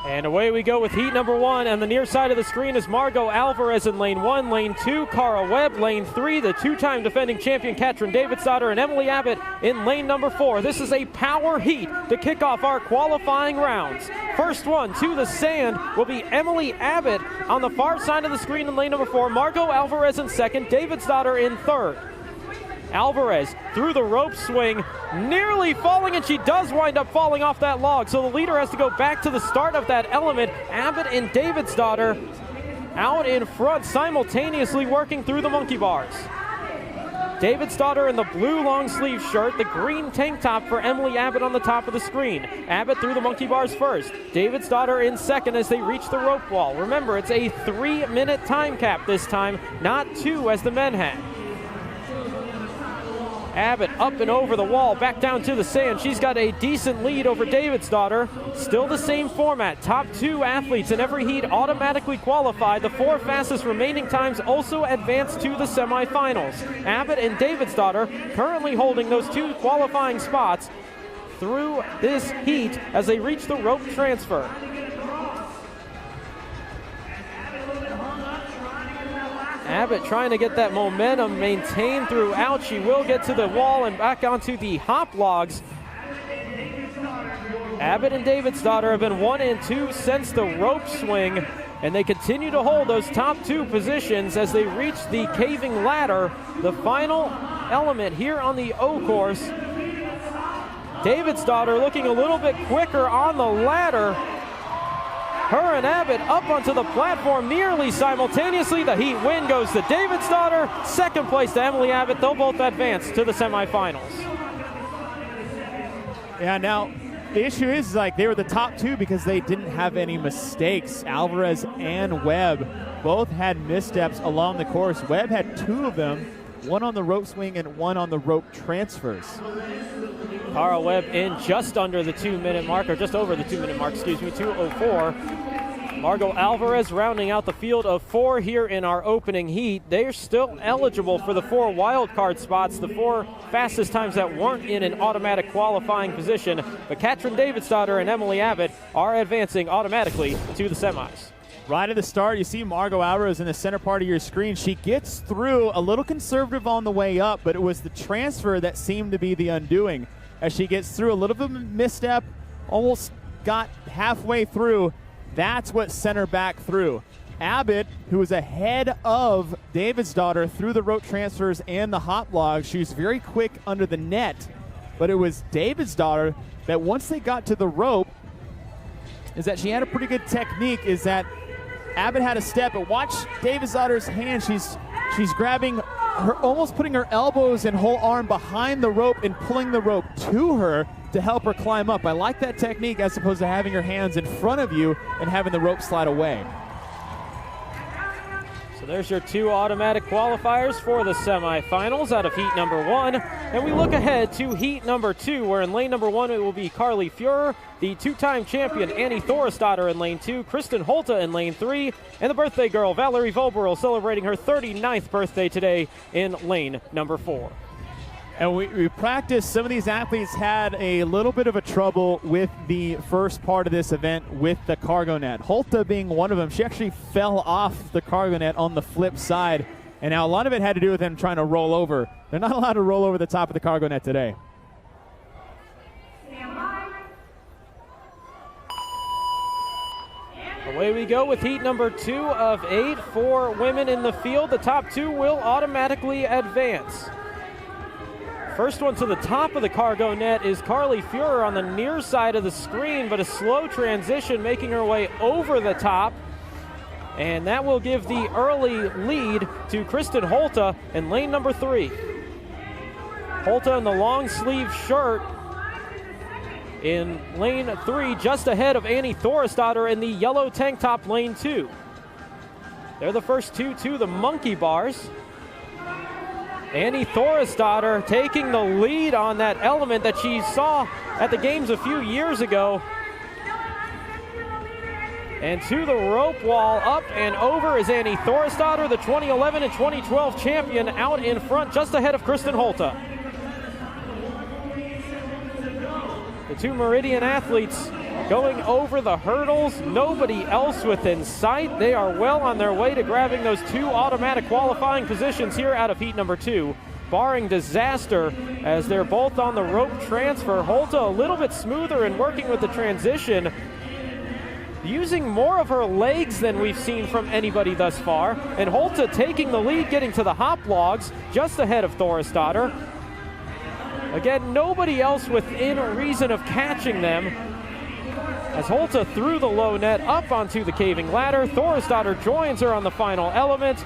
And away we go with heat number 1. On the near side of the screen is Margot Alvarez in lane 1. Lane 2, Cara Webb. Lane 3, the two-time defending champion Katrin Davidsdottir and Emily Abbott in lane number 4. This is a power heat to kick off our qualifying rounds. First one to the sand will be Emily Abbott on the far side of the screen in lane number 4. Margot Alvarez in second. Davidsdottir in third. Alvarez through the rope swing, nearly falling, and she does wind up falling off that log. So the leader has to go back to the start of that element. Abbott and Davidsdottir out in front, simultaneously working through the monkey bars. Davidsdottir in the blue long sleeve shirt, the green tank top for Emily Abbott on the top of the screen. Abbott through the monkey bars first. Davidsdottir in second as they reach the rope wall. Remember, it's a 3-minute time cap this time, not 2 as the men had. Abbott up and over the wall, back down to the sand. She's got a decent lead over Davidsdottir. Still the same format. Top 2 athletes in every heat automatically qualify. The 4 fastest remaining times also advance to the semifinals. Abbott and Davidsdottir currently holding those 2 qualifying spots through this heat as they reach the rope transfer. Abbott trying to get that momentum maintained throughout. She will get to the wall and back onto the hop logs. Abbott and Davidsdottir have been 1 and 2 since the rope swing, and they continue to hold those top 2 positions as they reach the caving ladder, the final element here on the O course. Davidsdottir looking a little bit quicker on the ladder. Her and Abbott up onto the platform nearly simultaneously. The heat win goes to Davidsdottir. Second place to Emily Abbott. They'll both advance to the semifinals. Yeah, now the issue is like they were the top 2 because they didn't have any mistakes. Alvarez and Webb both had missteps along the course. Webb had 2 of them, 1 on the rope swing and 1 on the rope transfers. Cara Webb in just under the 2-minute mark, or just over the 2-minute mark, excuse me, 2:04. Margot Alvarez rounding out the field of 4 here in our opening heat. They're still eligible for the 4 wild card spots, the 4 fastest times that weren't in an automatic qualifying position. But Katrin Davidsdottir and Emily Abbott are advancing automatically to the semis. Right at the start, you see Margot Alvarez in the center part of your screen. She gets through a little conservative on the way up, but it was the transfer that seemed to be the undoing. As she gets through a little bit of a misstep, almost got halfway through. That's what sent her back through. Abbott, who was ahead of Davidsdottir through the rope transfers and the hop log, she was very quick under the net. But it was Davidsdottir that once they got to the rope, is that she had a pretty good technique, is that Abbott had a step, but watch Davidsdottir's hand. She's grabbing her, almost putting her elbows and whole arm behind the rope and pulling the rope to her to help her climb up. I like that technique as opposed to having your hands in front of you and having the rope slide away. So there's your 2 automatic qualifiers for the semifinals out of heat number 1. And we look ahead to heat number 2, where in lane number 1 it will be Carly Fuhrer, the 2-time champion Annie Thorisdottir in lane 2, Kristen Holta in lane 3, and the birthday girl Valerie Voberl celebrating her 39th birthday today in lane number 4. And we practiced. Some of these athletes had a little bit of a trouble with the first part of this event with the cargo net. Holta being one of them. She actually fell off the cargo net on the flip side. And now a lot of it had to do with them trying to roll over. They're not allowed to roll over the top of the cargo net today. Away we go with heat number 2 of 8 for women in the field. The top 2 will automatically advance. First one to the top of the cargo net is Carly Fuhrer on the near side of the screen, but a slow transition making her way over the top. And that will give the early lead to Kristen Holta in lane number 3. Holta in the long sleeve shirt in lane 3, just ahead of Annie Thorisdottir in the yellow tank top lane 2. They're the first 2 to the monkey bars. Annie Thorisdottir taking the lead on that element that she saw at the games a few years ago. And to the rope wall, up and over is Annie Thorisdottir, the 2011 and 2012 champion, out in front just ahead of Kristen Holta. The two Meridian athletes going over the hurdles. Nobody else within sight. They are well on their way to grabbing those two automatic qualifying positions here out of heat number 2. Barring disaster, as they're both on the rope transfer. Holta a little bit smoother in working with the transition, using more of her legs than we've seen from anybody thus far. And Holta taking the lead, getting to the hop logs, just ahead of Thorisdottir. Again, nobody else within reason of catching them, as Holta threw the low net up onto the caving ladder. Thorisdottir joins her on the final element.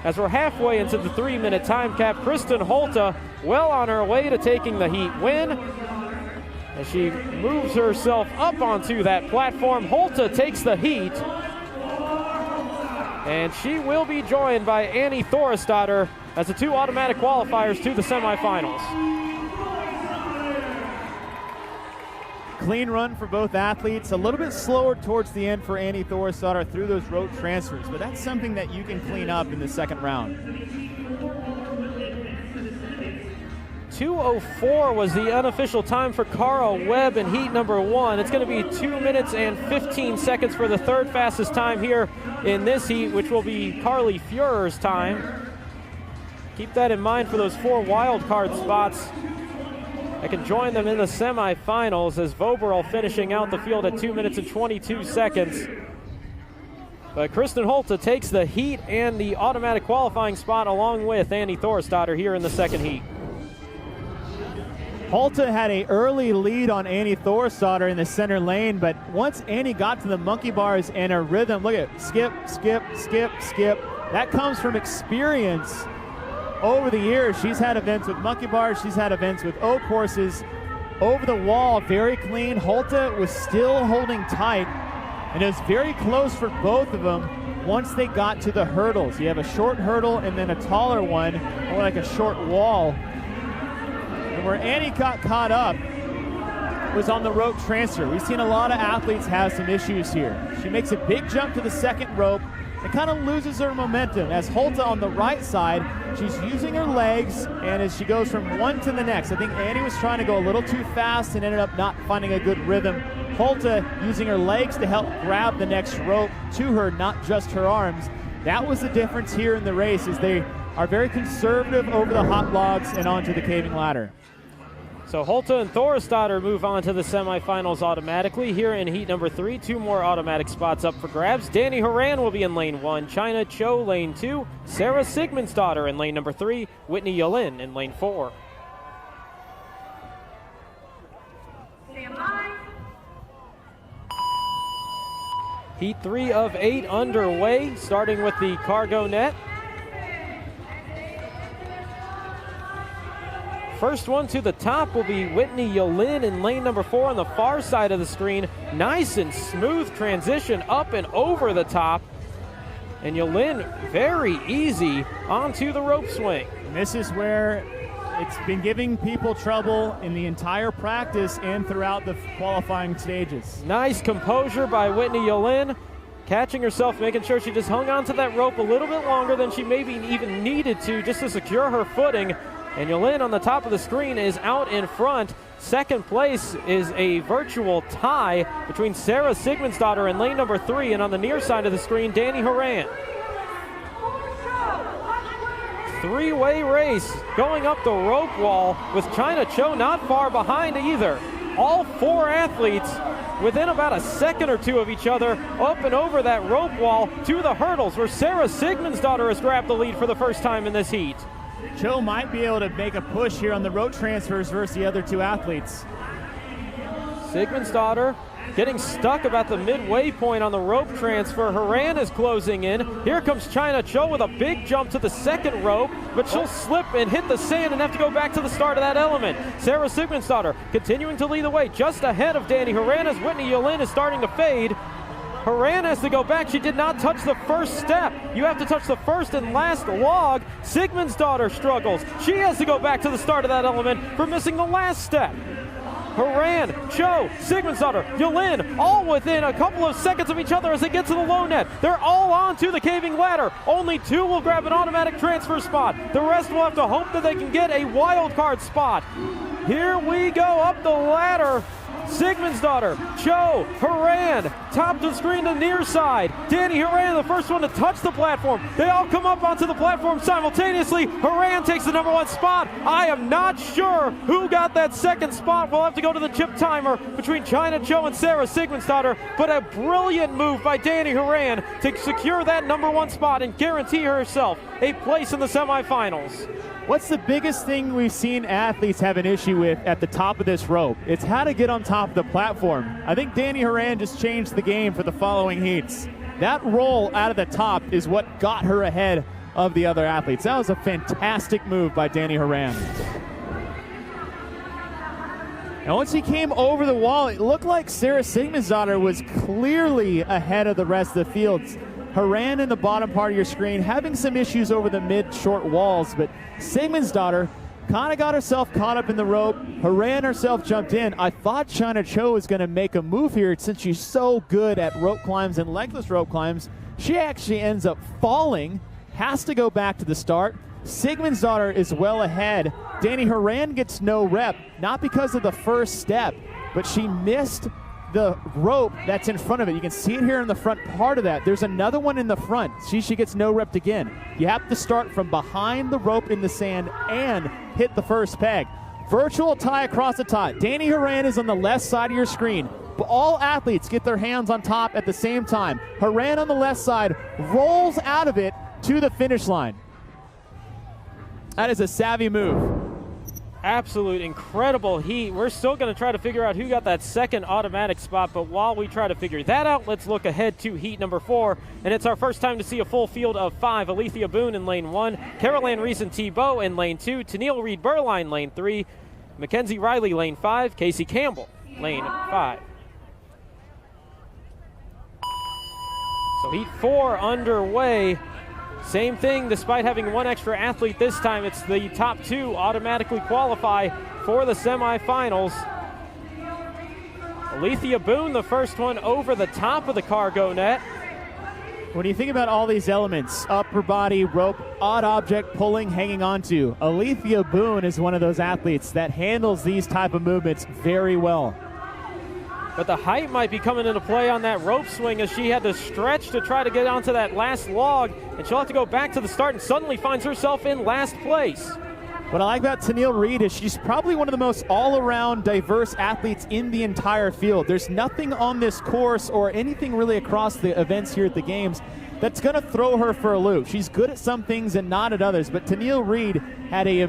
As we're halfway into the 3-minute time cap, Kristen Holta well on her way to taking the heat win. As she moves herself up onto that platform, Holta takes the heat. And she will be joined by Annie Thorisdottir as the two automatic qualifiers to the semifinals. Clean run for both athletes. A little bit slower towards the end for Annie Thorisdottir through those rope transfers, but that's something that you can clean up in the second round. 2:04 was the unofficial time for Cara Webb in heat number 1. It's going to be 2 minutes and 15 seconds for the third fastest time here in this heat, which will be Carly Fuhrer's time. Keep that in mind for those 4 wild card spots. I can join them in the semifinals, as Voberl finishing out the field at 2 minutes and 22 seconds. But Kristen Holta takes the heat and the automatic qualifying spot along with Annie Thorisdottir here in the second heat. Holta had an early lead on Annie Thorisdottir in the center lane, but once Annie got to the monkey bars and her rhythm, look at skip, skip, skip, skip. That comes from experience. Over the years, she's had events with monkey bars, she's had events with oak horses. Over the wall, very clean. Holta was still holding tight, and it was very close for both of them once they got to the hurdles. You have a short hurdle and then a taller one, or like a short wall. And where Annie got caught up was on the rope transfer. We've seen a lot of athletes have some issues here. She makes a big jump to the second rope, and kind of loses her momentum. As Holta on the right side, she's using her legs, and as she goes from one to the next, I think Annie was trying to go a little too fast and ended up not finding a good rhythm. Holta using her legs to help grab the next rope to her, not just her arms. That was the difference here in the race, is they are very conservative over the hot logs and onto the caving ladder. So Holta and Thorisdottir move on to the semifinals automatically. Here in heat number 3, 2 more automatic spots up for grabs. Danny Horan will be in lane 1, China Cho lane 2, Sarah Sigmundsdottir in lane number 3, Whitney Yulin in lane 4. Heat 3 of 8 underway, starting with the cargo net. First one to the top will be Whitney Yulin in lane number 4 on the far side of the screen. Nice and smooth transition up and over the top. And Yulin very easy onto the rope swing. And this is where it's been giving people trouble in the entire practice and throughout the qualifying stages. Nice composure by Whitney Yulin, catching herself, making sure she just hung onto that rope a little bit longer than she maybe even needed to, just to secure her footing. And Yulin on the top of the screen is out in front. Second place is a virtual tie between Sarah Sigmundsdottir in lane number 3, and on the near side of the screen, Danny Horan. Three-way race going up the rope wall, with China Cho not far behind either. All 4 athletes within about a second or 2 of each other, up and over that rope wall to the hurdles, where Sarah Sigmundsdottir has grabbed the lead for the first time in this heat. Cho might be able to make a push here on the rope transfers versus the other 2 athletes. Sigmundsdottir getting stuck about the midway point on the rope transfer. Horan is closing in. Here comes China Cho with a big jump to the second rope, but she'll slip and hit the sand and have to go back to the start of that element. Sarah Sigmundsdottir continuing to lead the way just ahead of Danny Horan, as Whitney Yulin is starting to fade. Horan has to go back. She did not touch the first step. You have to touch the first and last log. Sigmundsdottir struggles. She has to go back to the start of that element for missing the last step. Horan, Cho, Sigmundsdottir, Yulin, all within a couple of seconds of each other as they get to the low net. They're all onto the caving ladder. Only 2 will grab an automatic transfer spot. The rest will have to hope that they can get a wild card spot. Here we go up the ladder. Sigmundsdottir, Cho, Horan, top of the screen to near side. Danny Horan, the first one to touch the platform. They all come up onto the platform simultaneously. Horan takes the number 1 spot. I am not sure who got that second spot. We'll have to go to the chip timer between China Cho and Sarah Sigmundsdottir, but a brilliant move by Danny Horan to secure that number 1 spot and guarantee herself a place in the semifinals. What's the biggest thing we've seen athletes have an issue with at the top of this rope? It's how to get on top of the platform. I think Danny Horan just changed the game for the following heats. That roll out of the top is what got her ahead of the other athletes. That was a fantastic move by Danny Horan. And once he came over the wall, it looked like Sarah Sigmundsdottir was clearly ahead of the rest of the fields. Horan in the bottom part of your screen having some issues over the mid-short walls, but Sigmundsdottir kind of got herself caught up in the rope. Horan herself jumped in. I thought China Cho was going to make a move here since she's so good at rope climbs and legless rope climbs. She actually ends up falling, has to go back to the start. Sigmundsdottir is well ahead. Danny Horan gets no rep, not because of the first step, but she missed the rope that's in front of it. You can see it here in the front part of that. There's another one in the front. She gets no rep again. You have to start from behind the rope in the sand and hit the first peg. Virtual tie across the top. Danny Horan is on the left side of your screen. But all athletes get their hands on top at the same time. Horan on the left side rolls out of it to the finish line. That is a savvy move. Absolute incredible heat. We're still going to try to figure out who got that second automatic spot, but while we try to figure that out, let's look ahead to heat number 4, and it's our first time to see a full field of 5. Alethea Boone in lane 1, Caroline Reason-Thibault in lane 2, Tennille Reed-Berline lane 3, Mackenzie Riley lane 5, Casey Campbell lane 5. So heat 4 underway. Same thing, despite having one extra athlete this time, it's the top 2 automatically qualify for the semifinals. Alethea Boone, the first one over the top of the cargo net. When you think about all these elements, upper body, rope, odd object, pulling, hanging onto, Alethea Boone is one of those athletes that handles these type of movements very well. But the height might be coming into play on that rope swing as she had to stretch to try to get onto that last log, and she'll have to go back to the start and suddenly finds herself in last place. What I like about Tennille Reed is she's probably one of the most all-around diverse athletes in the entire field. There's nothing on this course or anything really across the events here at the games that's going to throw her for a loop. She's good at some things and not at others, but Tennille Reed had a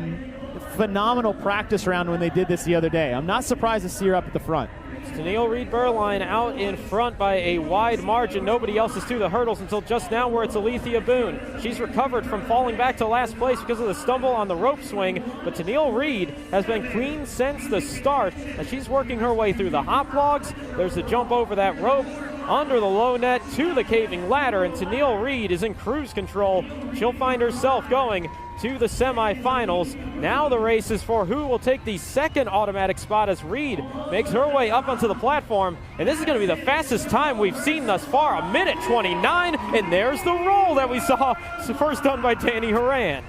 phenomenal practice round when they did this the other day. I'm not surprised to see her up at the front. Tennille Reed-Berline out in front by a wide margin. Nobody else is through the hurdles until just now, where it's Alethea Boone. She's recovered from falling back to last place because of the stumble on the rope swing, but Tennille Reed has been clean since the start as she's working her way through the hop logs. There's the jump over that rope, under the low net to the caving ladder, and Tennille Reed is in cruise control. She'll find herself going to the semifinals. Now the race is for who will take the second automatic spot as Reed makes her way up onto the platform, and this is going to be the fastest time we've seen thus far, 1:29, and there's the roll that we saw first done by Danny Horan.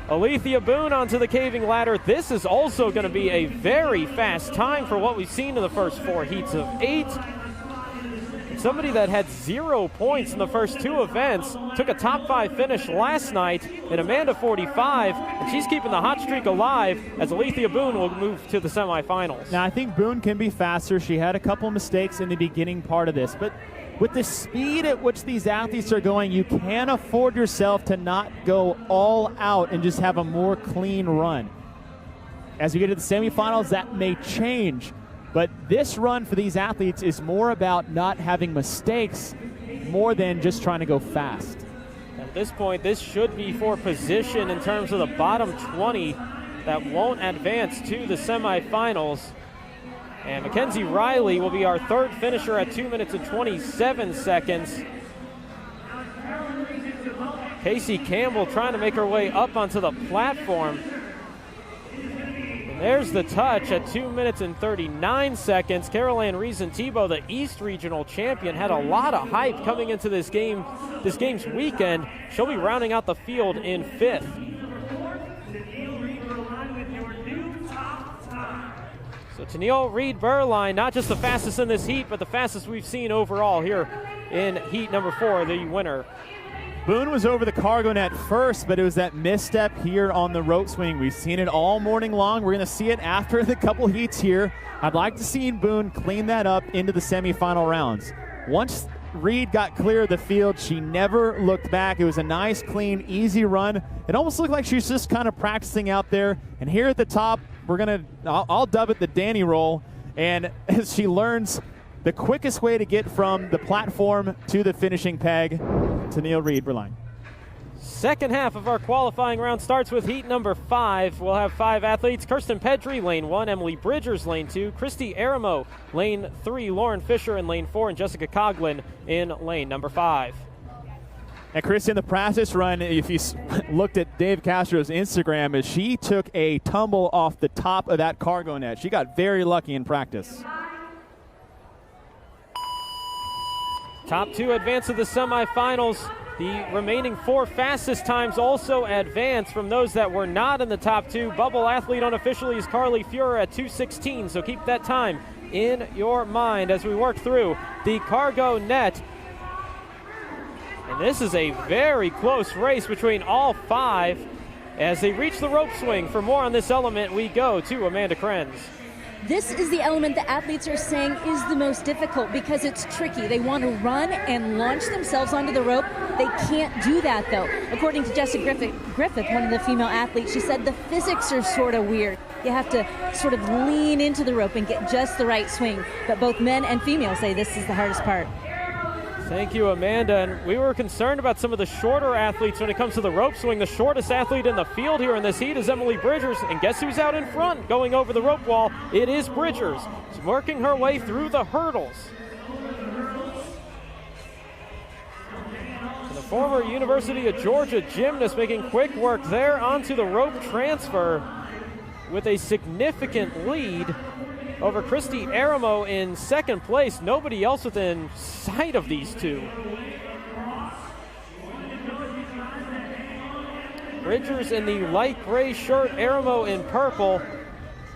Alethea Boone onto the caving ladder. This is also going to be a very fast time for what we've seen in the first 4 heats of 8. Somebody that had 0 points in the first 2 events took a top 5 finish last night in Amanda 45, and she's keeping the hot streak alive as Alethea Boone will move to the semifinals. Now, I think Boone can be faster. She had a couple mistakes in the beginning part of this, but with the speed at which these athletes are going, you can't afford yourself to not go all out and just have a more clean run. As we get to the semifinals, that may change. But this run for these athletes is more about not having mistakes more than just trying to go fast. At this point, this should be for position in terms of the bottom 20 that won't advance to the semifinals. And Mackenzie Riley will be our third finisher at 2 minutes and 27 seconds. Casey Campbell trying to make her way up onto the platform. There's the touch at 2 minutes and 39 seconds. Caroline Reason-Thibault, the East Regional champion, had a lot of hype coming into this game's weekend. She'll be rounding out the field in 5th. So Tennille Reed-Berline, not just the fastest in this heat, but the fastest we've seen overall here in heat number 4, the winner. Boone was over the cargo net first, but it was that misstep here on the rope swing. We've seen it all morning long. We're going to see it after the couple heats here. I'd like to see Boone clean that up into the semifinal rounds. Once Reed got clear of the field, she never looked back. It was a nice, clean, easy run. It almost looked like she was just kind of practicing out there. And here at the top, I'll dub it the Danny roll. And as she learns the quickest way to get from the platform to the finishing peg, Tennille Reed-Berline. Second half of our qualifying round starts with heat number 5. We'll have 5 athletes. Kirsten Pedri, lane 1. Emily Bridgers, lane 2. Christy Aramo, lane 3. Lauren Fisher in lane 4. And Jessica Coughlin in lane number 5. And Christy, in the practice run, if you looked at Dave Castro's Instagram, as she took a tumble off the top of that cargo net. She got very lucky in practice. Top 2 advance to the semifinals. The remaining 4 fastest times also advance from those that were not in the top 2. Bubble athlete unofficially is Carly Fuhrer at 2:16, so keep that time in your mind as we work through the cargo net. And this is a very close race between all 5 as they reach the rope swing. For more on this element, we go to Amanda Krenz. This is the element that athletes are saying is the most difficult because it's tricky. They want to run and launch themselves onto the rope. They can't do that, though. According to Jessica Griffith, one of the female athletes, she said the physics are sort of weird. You have to sort of lean into the rope and get just the right swing. But both men and females say this is the hardest part. Thank you, Amanda. And we were concerned about some of the shorter athletes when it comes to the rope swing. The shortest athlete in the field here in this heat is Emily Bridgers. And guess who's out in front going over the rope wall? It is Bridgers. She's working her way through the hurdles. And the former University of Georgia gymnast making quick work there onto the rope transfer with a significant lead over Christy Aramo in second place. Nobody else within sight of these two. Bridgers in the light gray shirt, Aramo in purple,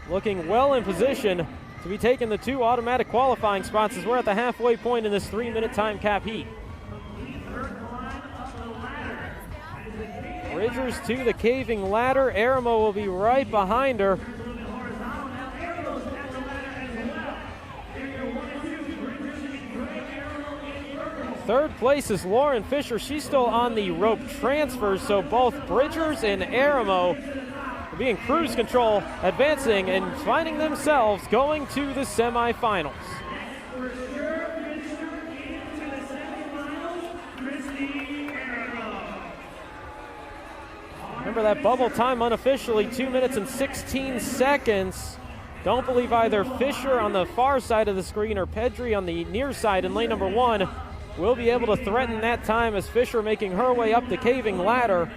looking well in position to be taking the 2 automatic qualifying spots as we're at the halfway point in this 3-minute time cap heat. Bridgers to the caving ladder. Aramo will be right behind her. Third place is Lauren Fisher. She's still on the rope transfer, so both Bridgers and Aramo will be in cruise control, advancing and finding themselves going to the semifinals. Remember that bubble time unofficially 2 minutes and 16 seconds. Don't believe either Fisher on the far side of the screen or Pedri on the near side in lane number 1 will be able to threaten that time as Fisher making her way up the caving ladder.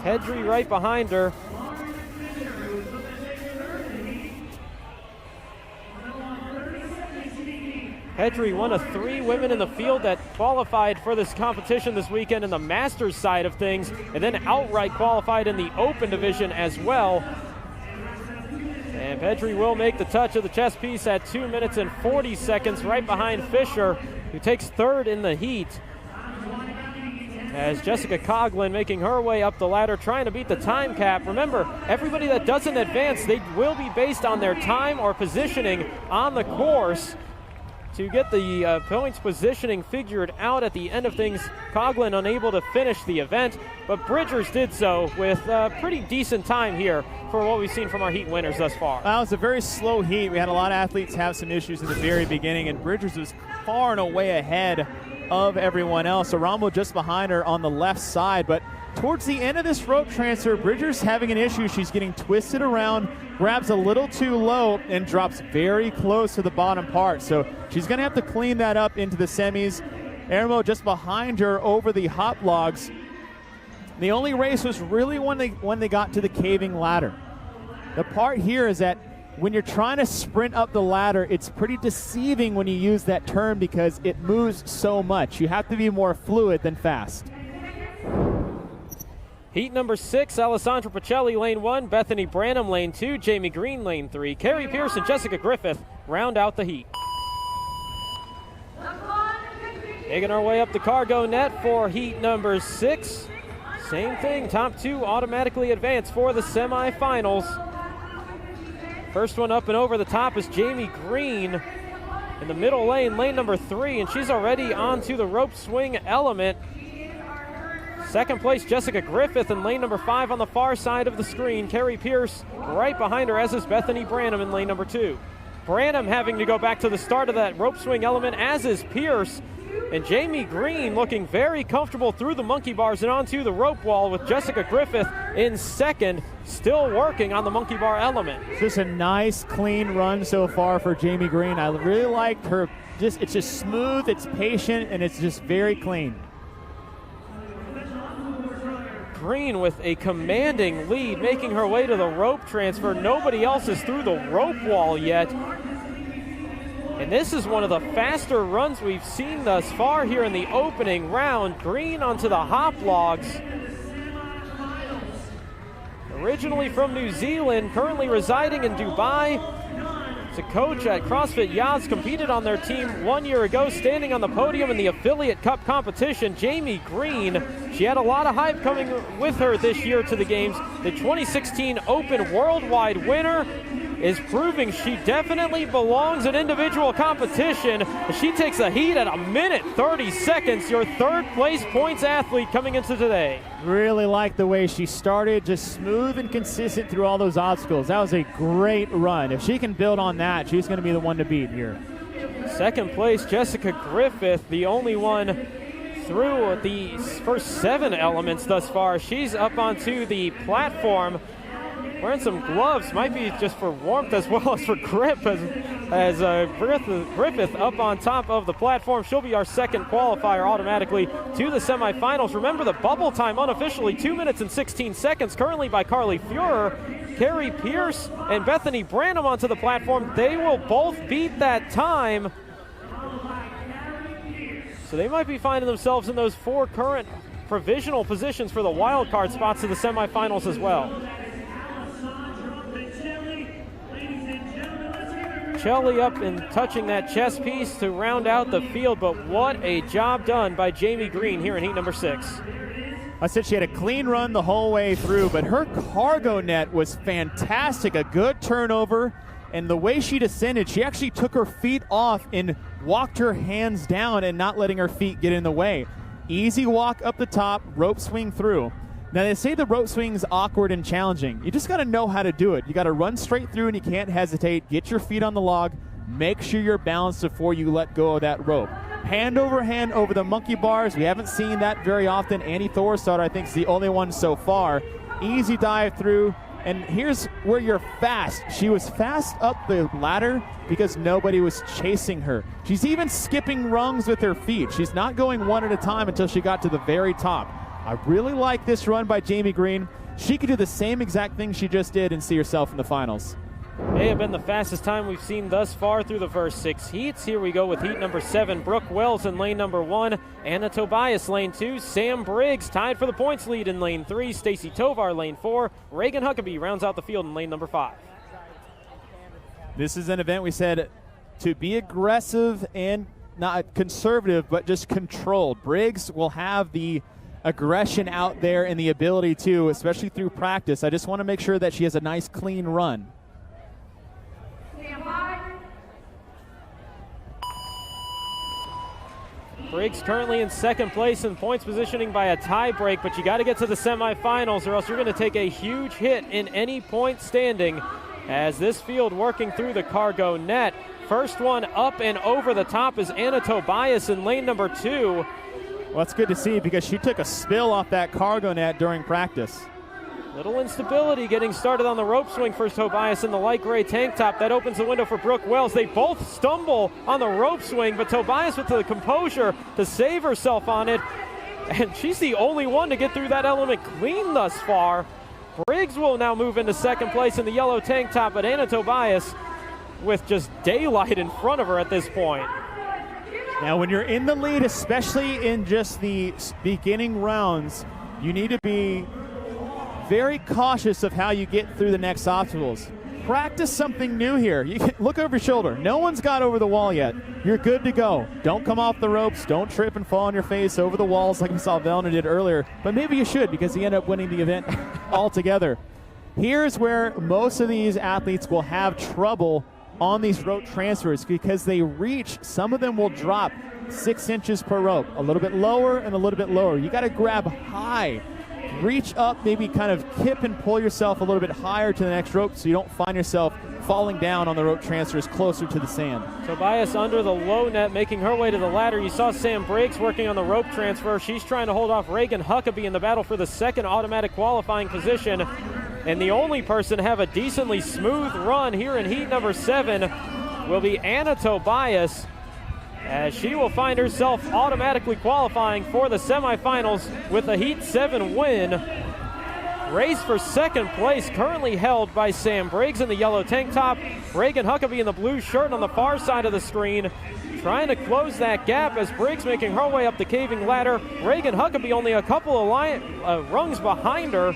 Pedri right behind her. Pedri, one of 3 women in the field that qualified for this competition this weekend in the Masters side of things, and then outright qualified in the Open division as well. And Pedri will make the touch of the chess piece at 2 minutes and 40 seconds, right behind Fisher, who takes third in the heat. As Jessica Coughlin making her way up the ladder, trying to beat the time cap. Remember, everybody that doesn't advance, they will be based on their time or positioning on the course to get the points positioning figured out at the end of things. Coughlin unable to finish the event, but Bridgers did so with a pretty decent time here for what we've seen from our heat winners thus far. Well, it was a very slow heat. We had a lot of athletes have some issues in the very beginning, and Bridgers was far and away ahead of everyone else. Aramo just behind her on the left side, but towards the end of this rope transfer, Bridgers having an issue. She's getting twisted around, grabs a little too low, and drops very close to the bottom part. So she's going to have to clean that up into the semis. Aramo just behind her over the hop logs. The only race was really when they got to the caving ladder. The part here is that when you're trying to sprint up the ladder, it's pretty deceiving when you use that term because it moves so much. You have to be more fluid than fast. Heat number 6, Alessandra Pacelli, lane 1, Bethany Branham, lane 2, Jamie Green, lane 3, Carrie Pierce and Jessica Griffith round out the heat. Making our way up the cargo net for heat number 6. Same thing, top 2 automatically advance for the semifinals. First one up and over the top is Jamie Green in the middle lane, lane number 3, and she's already onto the rope swing element. Second place, Jessica Griffith in lane number 5 on the far side of the screen. Carrie Pierce right behind her, as is Bethany Branham in lane number 2. Branham having to go back to the start of that rope swing element, as is Pierce. And Jamie Green looking very comfortable through the monkey bars and onto the rope wall, with Jessica Griffith in second, still working on the monkey bar element. Just a nice, clean run so far for Jamie Green. I really liked her. It's just smooth, it's patient, and it's just very clean. Green with a commanding lead, making her way to the rope transfer. Nobody else is through the rope wall yet. And this is one of the faster runs we've seen thus far here in the opening round. Green onto the hop logs. Originally from New Zealand, currently residing in Dubai. It's a coach at CrossFit Yaz, competed on their team 1 year ago, standing on the podium in the Affiliate Cup competition. Jamie Green, she had a lot of hype coming with her this year to the games. The 2016 Open Worldwide winner is proving she definitely belongs in individual competition. She takes a heat at 1:30, your third place points athlete coming into today. Really like the way she started, just smooth and consistent through all those obstacles. That was a great run. If she can build on that, she's going to be the one to beat here. Second place, Jessica Griffith, the only one through the first 7 elements thus far. She's up onto the platform, wearing some gloves, might be just for warmth as well as for grip, as Griffith up on top of the platform. She'll be our second qualifier automatically to the semifinals. Remember, the bubble time unofficially 2 minutes and 16 seconds, currently by Carly Fuhrer. Carrie Pierce and Bethany Branham onto the platform. They will both beat that time. So they might be finding themselves in those 4 current provisional positions for the wild card spots to the semifinals as well. Pacelli up and touching that chest piece to round out the field, but what a job done by Jamie Green here in heat number 6. I said she had a clean run the whole way through, but her cargo net was fantastic. A good turnover, and the way she descended, she actually took her feet off and walked her hands down and not letting her feet get in the way. Easy walk up the top, rope swing through. Now, they say the rope swing's awkward and challenging. You just got to know how to do it. You got to run straight through and you can't hesitate. Get your feet on the log. Make sure you're balanced before you let go of that rope. Hand over the monkey bars. We haven't seen that very often. Annie Thorsdottir, I think, is the only one so far. Easy dive through. And here's where you're fast. She was fast up the ladder because nobody was chasing her. She's even skipping rungs with her feet. She's not going one at a time until she got to the very top. I really like this run by Jamie Green. She could do the same exact thing she just did and see herself in the finals. May have been the fastest time we've seen thus far through the first 6 heats. Here we go with heat number 7. Brooke Wells in lane number 1. Anna Tobias lane 2. Sam Briggs tied for the points lead in lane 3. Stacy Tovar lane 4. Reagan Huckabee rounds out the field in lane number 5. This is an event we said to be aggressive and not conservative, but just controlled. Briggs will have the aggression out there and the ability to, especially through practice. I just want to make sure that she has a nice clean run. Briggs currently in second place in points positioning by a tie break, but you got to get to the semifinals or else you're going to take a huge hit in any point standing, as this field working through the cargo net. First one up and over the top is Anna Tobias in lane number 2. Well, that's good to see because she took a spill off that cargo net during practice. Little instability getting started on the rope swing for Tobias in the light gray tank top. That opens the window for Brooke Wells. They both stumble on the rope swing, but Tobias with the composure to save herself on it. And she's the only one to get through that element clean thus far. Briggs will now move into second place in the yellow tank top, but Anna Tobias with just daylight in front of her at this point. Now, when you're in the lead, especially in just the beginning rounds, you need to be very cautious of how you get through the next obstacles. Practice something new here. You can look over your shoulder. No one's got over the wall yet. You're good to go. Don't come off the ropes. Don't trip and fall on your face over the walls like we saw Vellner did earlier. But maybe you should, because he ended up winning the event altogether. Here's where most of these athletes will have trouble on these rope transfers, because they reach, some of them will drop 6 inches per rope, a little bit lower and a little bit lower. You got to grab high. Reach up, maybe kind of kip and pull yourself a little bit higher to the next rope so you don't find yourself falling down on the rope transfers closer to the sand. Tobias under the low net, making her way to the ladder. You saw Sam Briggs working on the rope transfer. She's trying to hold off Reagan Huckabee in the battle for the second automatic qualifying position. And the only person to have a decently smooth run here in heat number 7 will be Anna Tobias, as she will find herself automatically qualifying for the semifinals with a Heat 7 win. Race for second place currently held by Sam Briggs in the yellow tank top, Reagan Huckabee in the blue shirt on the far side of the screen, trying to close that gap as Briggs making her way up the caving ladder. Reagan Huckabee only a couple of rungs behind her.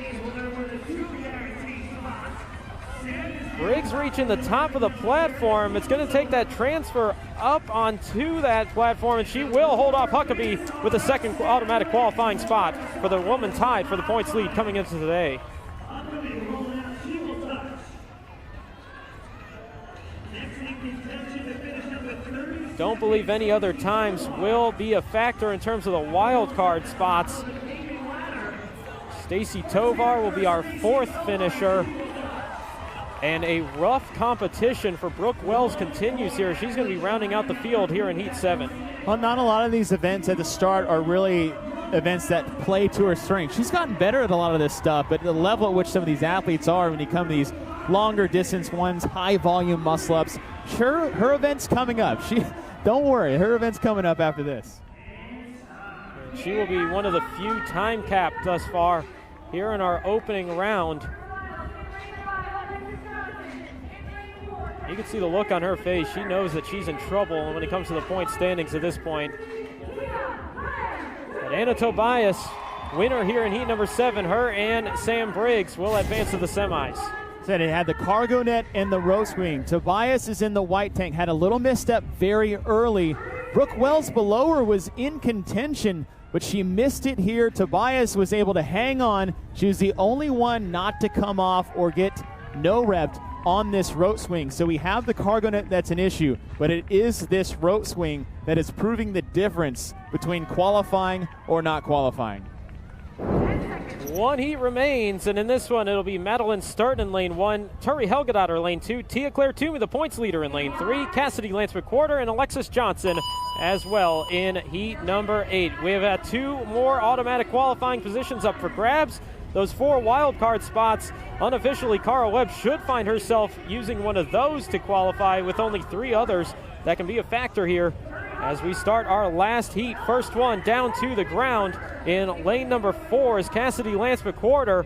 Briggs reaching the top of the platform. It's going to take that transfer up onto that platform, and she will hold off Huckabee with a second automatic qualifying spot for the woman tied for the points lead coming into today. Don't believe any other times will be a factor in terms of the wild card spots. Stacy Tovar will be our 4th finisher. And a rough competition for Brooke Wells continues here. She's going to be rounding out the field here in Heat 7. Well, not a lot of these events at the start are really events that play to her strength. She's gotten better at a lot of this stuff, but the level at which some of these athletes are when you come to these longer distance ones, high volume muscle ups, sure, her event's coming up. Don't worry, her event's coming up after this. She will be one of the few time capped thus far here in our opening round. You can see the look on her face. She knows that she's in trouble when it comes to the point standings at this point. But Anna Tobias, winner here in heat number 7, her and Sam Briggs will advance to the semis. Said it had the cargo net and the row swing. Tobias is in the white tank, had a little misstep very early. Brooke Wells below her was in contention, but she missed it here. Tobias was able to hang on. She was the only one not to come off or get no repped on this rope swing. So we have the cargo net that's an issue, but it is this rope swing that is proving the difference between qualifying or not qualifying. One heat remains, and in this one it'll be Madeline Sturton in lane 1, Turi Helgadottir lane 2, Tia Claire Toomey the points leader in lane 3, Cassidy Lance McQuarter and Alexis Johnson as well in heat number 8. We have had 2 more automatic qualifying positions up for grabs. Those 4 wild card spots, unofficially Cara Webb should find herself using one of those to qualify, with only 3 others that can be a factor here as we start our last heat. First one down to the ground in lane number 4 is Cassidy Lance McQuarter.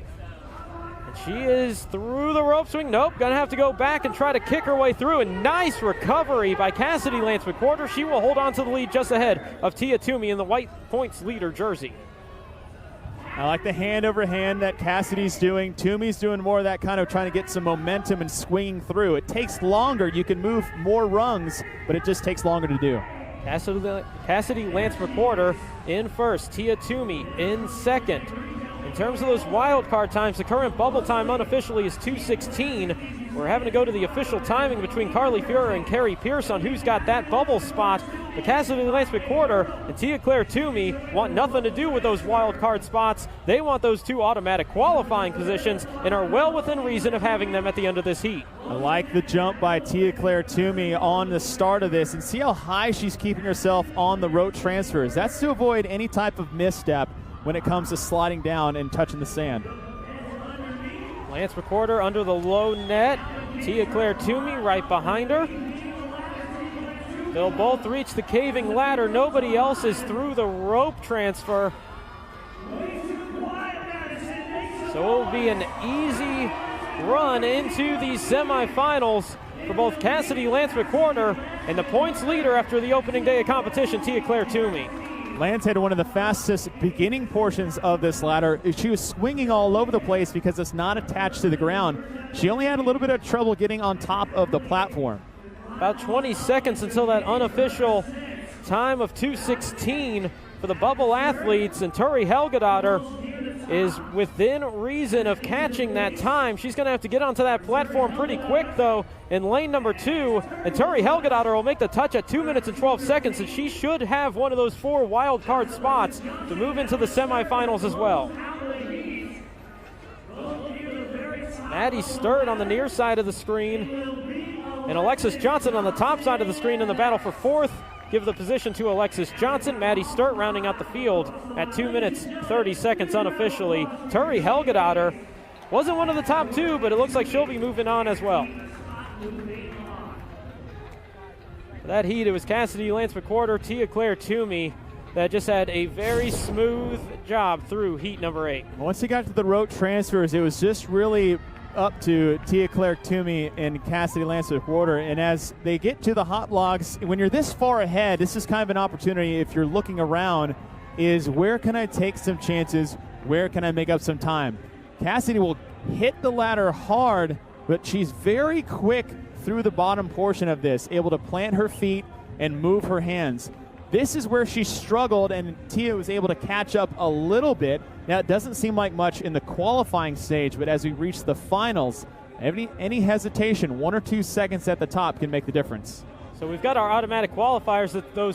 And she is through the rope swing. Nope, gonna have to go back and try to kick her way through. A nice recovery by Cassidy Lance McQuarter. She will hold on to the lead just ahead of Tia Toomey in the white points leader jersey. I like the hand over hand that Cassidy's doing. Toomey's doing more of that, kind of trying to get some momentum and swinging through. It takes longer. You can move more rungs, but it just takes longer to do. Cassidy Lance McQuarter in first. Tia Toomey in second. In terms of those wild card times, the current bubble time unofficially is 2:16. We're having to go to the official timing between Carly Fuhrer and Carrie Pierce on who's got that bubble spot. But Cassidy Lance McQuarter and Tia Claire Toomey want nothing to do with those wild card spots. They want those 2 automatic qualifying positions and are well within reason of having them at the end of this heat. I like the jump by Tia Claire Toomey on the start of this, and see how high she's keeping herself on the rope transfers. That's to avoid any type of misstep when it comes to sliding down and touching the sand. Lance McQuarter under the low net. Tia Claire Toomey right behind her. They'll both reach the caving ladder. Nobody else is through the rope transfer. So it will be an easy run into these semifinals for both Cassidy Lance McQuarter and the points leader after the opening day of competition, Tia Claire Toomey. Lance had one of the fastest beginning portions of this ladder. She was swinging all over the place because it's not attached to the ground. She only had a little bit of trouble getting on top of the platform. About 20 seconds until that unofficial time of 2:16 for the bubble athletes, and Turi Helgadottir is within reason of catching that time. She's going to have to get onto that platform pretty quick, though, in lane number 2. And Turi Helgadottir will make the touch at 2 minutes and 12 seconds, and she should have one of those 4 wild card spots to move into the semifinals as well. Maddie Sturt on the near side of the screen, and Alexis Johnson on the top side of the screen in the battle for 4th. Give the position to Alexis Johnson. Maddie Sturt rounding out the field at 2 minutes, 30 seconds unofficially. Turi Helgadottir wasn't one of the top 2, but it looks like she'll be moving on as well. For that heat, it was Cassidy Lance McWhorter, Tia-Clair Toomey that just had a very smooth job through heat number 8. Once they got to the rote transfers, it was just really up to Tia-Clair Toomey and Cassidy Lance McWhorter. And as they get to the hot blocks, when you're this far ahead, this is kind of an opportunity, if you're looking around, is where can I take some chances? Where can I make up some time? Cassidy will hit the ladder hard, but she's very quick through the bottom portion of this, able to plant her feet and move her hands. This is where she struggled, and Tia was able to catch up a little bit. Now, it doesn't seem like much in the qualifying stage, but as we reach the finals, any hesitation, 1 or 2 seconds at the top can make the difference. So we've got our automatic qualifiers. That those